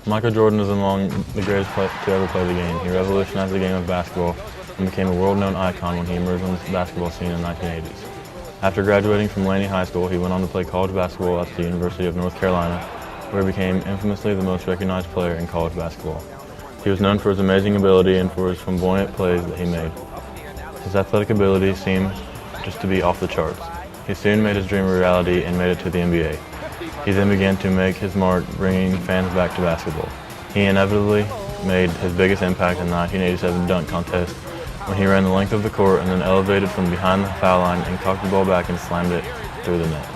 Michael Jordan is among the greatest to ever play the game. He revolutionized the game of basketball and became a world-known icon when he emerged on the basketball scene in the 1980s. After graduating from Laney High School, he went on to play college basketball at the University of North Carolina, where he became infamously the most recognized player in college basketball. He was known for his amazing ability and for his flamboyant plays that he made. His athletic ability seemed just to be off the charts. He soon made his dream a reality and made it to the NBA. He then began to make his mark, bringing fans back to basketball. He inevitably made his biggest impact in the 1987 dunk contest when he ran the length of the court and then elevated from behind the foul line and cocked the ball back and slammed it through the net.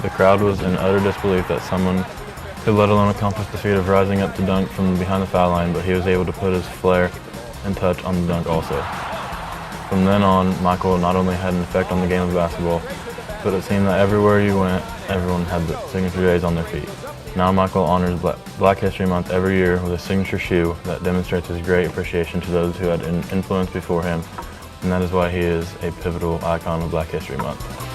The crowd was in utter disbelief that someone could let alone accomplish the feat of rising up to dunk from behind the foul line, but he was able to put his flair and touch on the dunk also. From then on, Michael not only had an effect on the game of basketball, but it seemed that everywhere you went, everyone had the signature J's on their feet. Now Michael honors Black History Month every year with a signature shoe that demonstrates his great appreciation to those who had influence before him, and that is why he is a pivotal icon of Black History Month.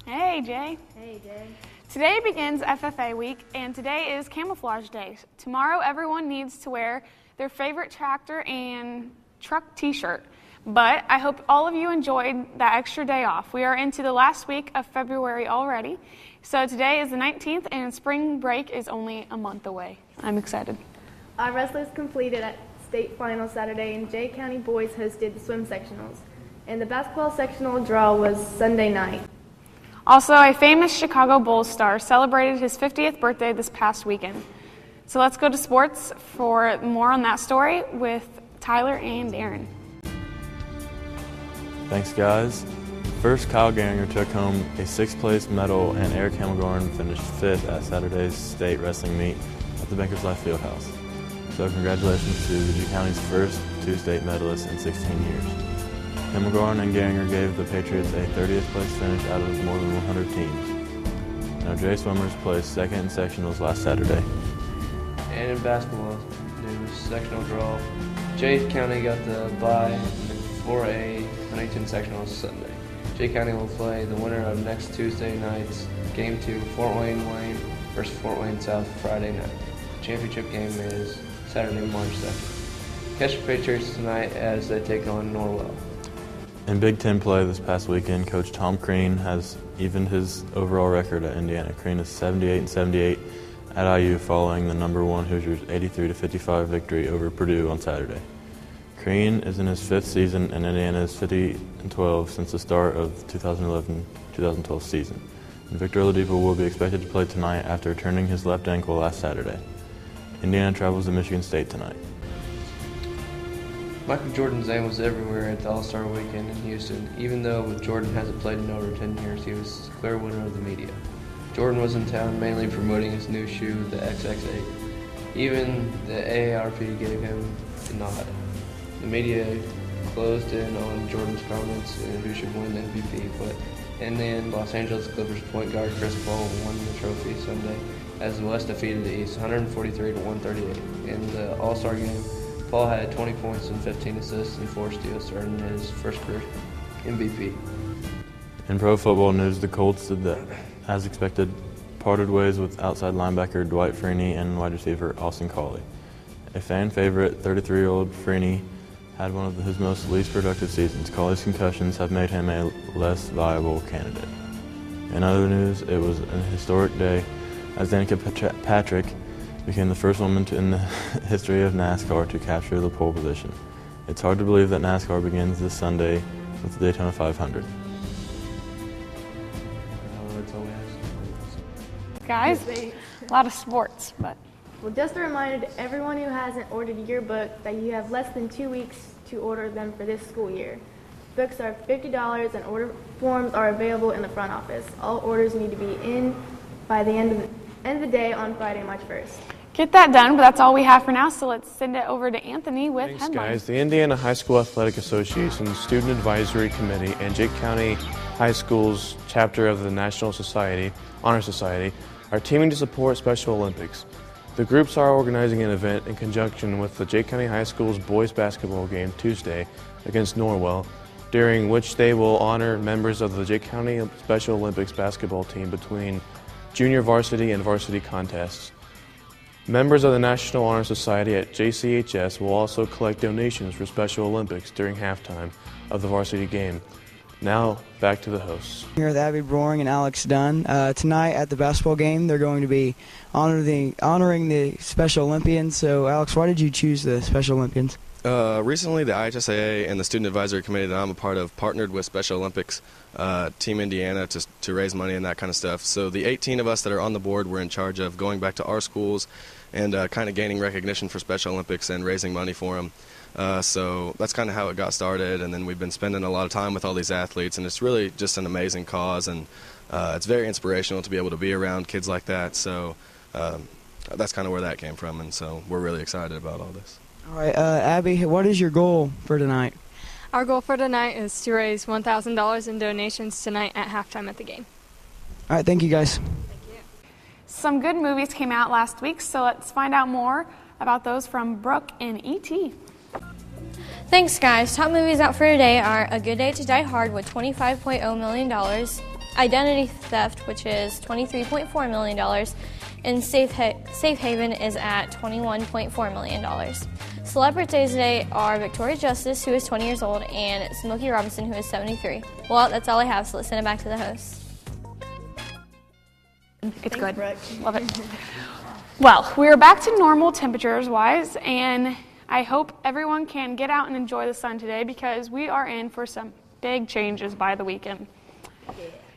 Hey, Jay. Hey, Jay. Today begins FFA week, and today is Camouflage Day. Tomorrow, everyone needs to wear their favorite tractor and truck t-shirt. But I hope all of you enjoyed that extra day off. We are into the last week of February already. So today is the 19th, and spring break is only a month away. I'm excited. Our wrestlers completed at state final Saturday, and Jay County boys hosted the swim sectionals. And the basketball sectional draw was Sunday night. Also, a famous Chicago Bulls star celebrated his 50th birthday this past weekend. So let's go to sports for more on that story with Tyler and Aaron. Thanks, guys. First, Kyle Gehringer took home a 6th place medal, and Eric Hemmelgarn finished 5th at Saturday's state wrestling meet at the Bankers Life Fieldhouse. So congratulations to the G County's first 2 state medalists in 16 years. Hemmelgarn and Gehringer gave the Patriots a 30th place finish out of more than 100 teams. Now, Jay Swimmers placed 2nd in sectionals last Saturday. And in basketball, there was sectional draw. Jay County got the bye for a Huntington sectional Sunday. Jay County will play the winner of next Tuesday night's Game 2, Fort Wayne versus Fort Wayne South Friday night. The championship game is Saturday, March 2nd. Catch the Patriots tonight as they take on Norwell. In Big Ten play this past weekend, Coach Tom Crean has evened his overall record at Indiana. Crean is 78-78 at IU following the number 1 Hoosiers 83-55 victory over Purdue on Saturday. Crean is in his 5th season, and Indiana is 50-12 since the start of the 2011-2012 season. And Victor Oladipo will be expected to play tonight after turning his left ankle last Saturday. Indiana travels to Michigan State tonight. Michael Jordan's name was everywhere at the All-Star Weekend in Houston. Even though Jordan hasn't played in over 10 years, he was the clear winner of the media. Jordan was in town mainly promoting his new shoe, the XX8. Even the AARP gave him the nod. The media closed in on Jordan's comments and who should win the MVP, but in the end, Los Angeles Clippers point guard Chris Paul won the trophy Sunday as the West defeated the East 143-138. In the All-Star game, Paul had 20 points and 15 assists and 4 steals, earning his first career MVP. In pro football news, the Colts did that, as expected, parted ways with outside linebacker Dwight Freeney and wide receiver Austin Collie. A fan favorite, 33-year-old Freeney had one of his most least productive seasons. Collie's concussions have made him a less viable candidate. In other news, it was an historic day as Danica Patrick became the first woman in the history of NASCAR to capture the pole position. It's hard to believe that NASCAR begins this Sunday with the Daytona 500. Guys, a lot of sports, but Well, just a reminder to everyone who hasn't ordered a yearbook that you have less than 2 weeks to order them for this school year. Books are $50 and order forms are available in the front office. All orders need to be in by the end of the day on Friday, March 1st. Get that done, but that's all we have for now, so let's send it over to Anthony with Thanks, headlines. guys. The Indiana High School Athletic Association Student Advisory Committee and Jake County High School's chapter of the National Honor Society are teaming to support Special Olympics. The groups are organizing an event in conjunction with the Jake County High School's boys basketball game Tuesday against Norwell, during which they will honor members of the Jake County Special Olympics basketball team between junior varsity and varsity contests. Members of the National Honor Society at JCHS will also collect donations for Special Olympics during halftime of the varsity game. Now, back to the hosts. Here with Abby Broering and Alex Dunn. Tonight at the basketball game, they're going to be honoring the Special Olympians. So, Alex, why did you choose the Special Olympians? Recently, the IHSAA and the Student Advisory Committee that I'm a part of partnered with Special Olympics, Team Indiana, to raise money and that kind of stuff. So the 18 of us that are on the board were in charge of going back to our schools and kind of gaining recognition for Special Olympics and raising money for them. So that's kind of how it got started, and then we've been spending a lot of time with all these athletes, and it's really just an amazing cause, and it's very inspirational to be able to be around kids like that. So that's kind of where that came from, and so we're really excited about all this. All right, Abby, what is your goal for tonight? Our goal for tonight is to raise $1,000 in donations tonight at halftime at the game. All right, thank you, guys. Some good movies came out last week, so let's find out more about those from Brooke and E.T. Thanks, guys. Top movies out for today are A Good Day to Die Hard with $25.0 million, Identity Theft, which is $23.4 million, and Safe Haven is at $21.4 million. Celebrities today are Victoria Justice, who is 20 years old, and Smokey Robinson, who is 73. Well, that's all I have, so let's send it back to the host. It's good. Love it. Well, we're back to normal temperatures-wise, and I hope everyone can get out and enjoy the sun today because we are in for some big changes by the weekend.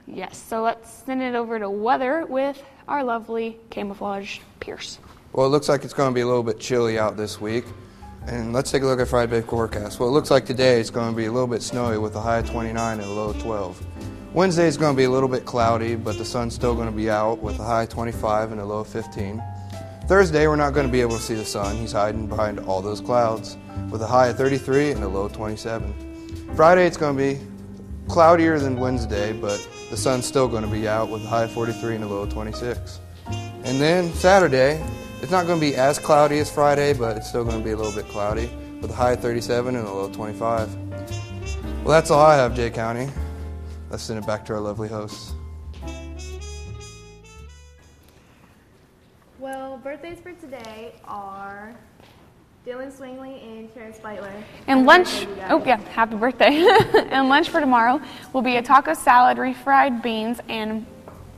Yes, so let's send it over to weather with our lovely Camouflage Pierce. Well, it looks like it's going to be a little bit chilly out this week. And let's take a look at Friday forecast. Well, it looks like today it's going to be a little bit snowy with a high of 29 and a low of 12. Wednesday is going to be a little bit cloudy, but the sun's still going to be out with a high of 25 and a low of 15. Thursday, we're not going to be able to see the sun. He's hiding behind all those clouds with a high of 33 and a low of 27. Friday, it's going to be cloudier than Wednesday, but the sun's still going to be out with a high of 43 and a low of 26. And then Saturday, it's not going to be as cloudy as Friday, but it's still going to be a little bit cloudy with a high of 37 and a low of 25. Well, that's all I have, Jay County. Let's send it back to our lovely hosts. Well, birthdays for today are Dylan Swingley and Terrence Beitler. And lunch, happy birthday. And lunch for tomorrow will be a taco salad, refried beans, and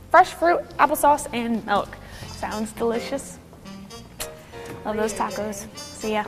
fresh fruit, applesauce, and milk. Sounds delicious. Love those tacos. See ya.